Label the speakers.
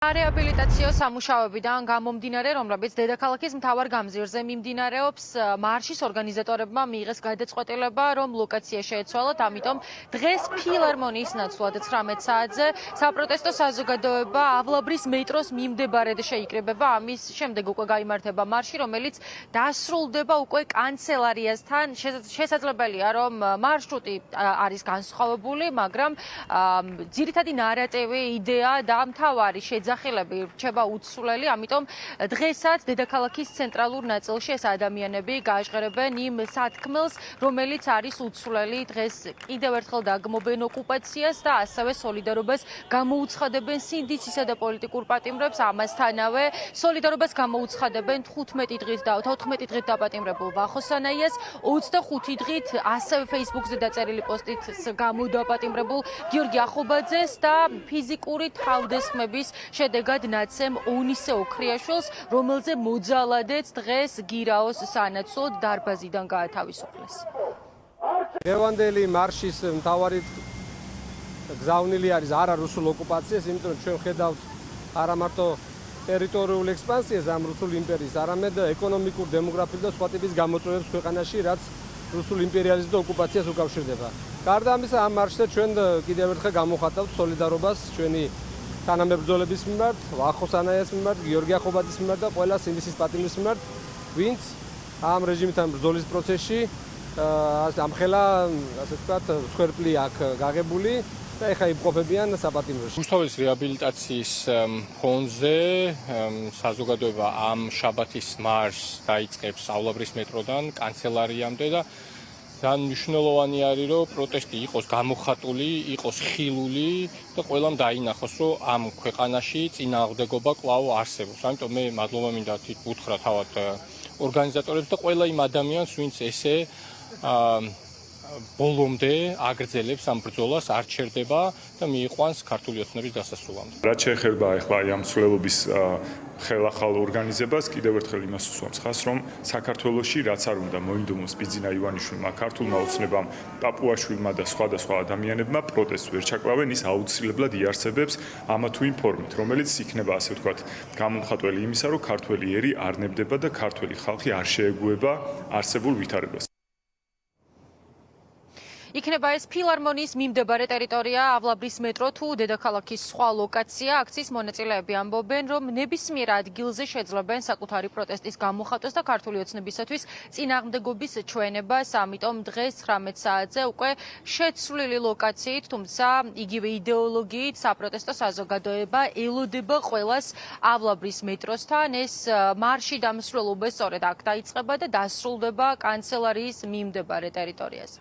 Speaker 1: რეაბილიტაციო სამუშაოებიდან გამომდინარე, რომლებიც დედაქალაქის მთავარ გამზირზე მიმდინარეობს, მარშის ორგანიზატორებმა მიიღეს გადაწყვეტილება, რომ ლოკაცია შეეცვალათ, ამიტომ დღეს ფილარმონიის ნაცვლად 19 საათზე საპროტესტო საზოგადოება ავლაბრის მეტროს მიმდებარედ შეიკრიბება. ამის შემდეგ უკვე გაიმართება მარში, რომელიც დასრულდება უკვე კანცელარიასთან. შესაძლებელია, რომ მარშრუტი არის განსხვავებული, მაგრამ ძირითადი ნარატივი, იდეა და მთავარი ძახილები რჩება უცვლელი, ამიტომ დღესაც დედაქალაქის ცენტრალურ ნაწილში ეს ადამიანები გააჟღერებენ იმ სათქმელს, რომელიც არის უცვლელი. დღეს კიდევ ერთხელ დაგმობენ ოკუპაციას და ასევე სოლიდარობას გამოუცხადებენ სინდისისა და პოლიტიკურ პატიმრებს. ამასთანავე სოლიდარობას გამოუცხადებენ 15 დღით და 14 დღით დაპატიმრებულ ვახოსანაიას, 25 დღით ასევე Facebook-ზე დაწერილი პოსტით გამოდაპატიმრებულ გიორგი ახობაძეს და ფიზიკური თავდესხმების შედეგად ნაცემ ონისე ოქრიაშვილს, რომელზე მოძალადეც დღეს გირაოს სანაცვლოდ დარბაზიდან გაათავისუფლეს.
Speaker 2: დღევანდელი მარშის მთავარი გზავნილი არის არა რუსულ ოკუპაციას, იმიტომ რომ ჩვენ ხედავთ არა მარტო ტერიტორიულ ექსპანსიას ამ რუსულ იმპერიის, არამედ ეკონომიკურ, დემოგრაფიულ და სხვა ტიპის გამოწვევებს ქვეყანაში, რაც რუსულ იმპერიალიზმს და ოკუპაციას უკავშირდება. გარდა ამისა, ამ მარშზე ჩვენ კიდევ ერთხელ გამოვხატავთ სოლიდარობას ჩვენი თანამებრძოლების მიმართ, ვახოსანაიას მიმართ, გიორგი ახობაძის მიმართ და ყველა სინდისის პატიმრის მიმართ, ვინც ამ რეჟიმთან ბრძოლის პროცესში ამხელა, ასე ვთქვათ, სვერპლი აქ გაღებული და ეხლა იმყოფებიან საპატიმროში.
Speaker 3: რუსთავის რეაბილიტაციის ფონდზე საზოგადოება ამ შაბათის მარშს დაიწყებს ავლაბრის მეტროდან კანცელარიამდე და ძალიან მნიშვნელოვანი არის, რომ პროტესტი იყოს გამოხატული, იყოს ხილული და ყველამ დაინახოს, რომ ამ ქვეყანაში წინააღმდეგობა კვლავ არსებობს. ამიტომ მე მადლობა მინდა უთხრა თავად ორგანიზატორებს და ყველა იმ ადამიანს, ვინც ესე ბოლომდე აგრძელებს ამ ბრძოლას, არ ჩერდება და მიიყვანს ქართული ოცნების დასასრულამდე.
Speaker 4: რაც შეეხება ახლა ამ ცვლილების ხელახალ ორგანიზებას, კიდევ ერთხელ იმას უსვამს ხაზს, რომ საქართველოში რაც არ უნდა მოინდომოს ბიძინა ივანიშვილმა, ქართულმა ოცნებამ, პაპუაშვილმა და სხვა ადამიანებმა პროტესტს ვერ ჩაკლავენ, ის აუცილებლად იარსებებს ამა თუ იმ ფორმით, რომელიც იქნება, ასე ვთქვათ, გამომხატველი იმისა, რომ ქართველი ერი არ ნებდება და ქართველი ხალხი არ შეეგუება არსებულ ვითარებას.
Speaker 1: იქნება ეს ფილარმონიის მიმდებარე ტერიტორია, ავლაბრის მეტრო თუ დედაქალაქის სხვა ლოკაცია. აქციის მონაწილეები ამბობენ, რომ ნებისმიერ ადგილზე შეძლებენ საკუთარი პროტესტის გამოხატვას და ქართული ოცნებისათვის წინააღმდეგობის ჩვენებას. ამიტომ დღეს 19 საათზე უკვე შეცვლილი ლოკაციით, თუმცა იგივე იდეოლოგიით საპროტესტო საზოგადოება ელოდება ყველას ავლაბრის მეტროსთან. ეს მარში დამსვლელობა სწორედ აქ დაიწყება და დასრულდება კანცელარიის მიმდებარე ტერიტორიაზე.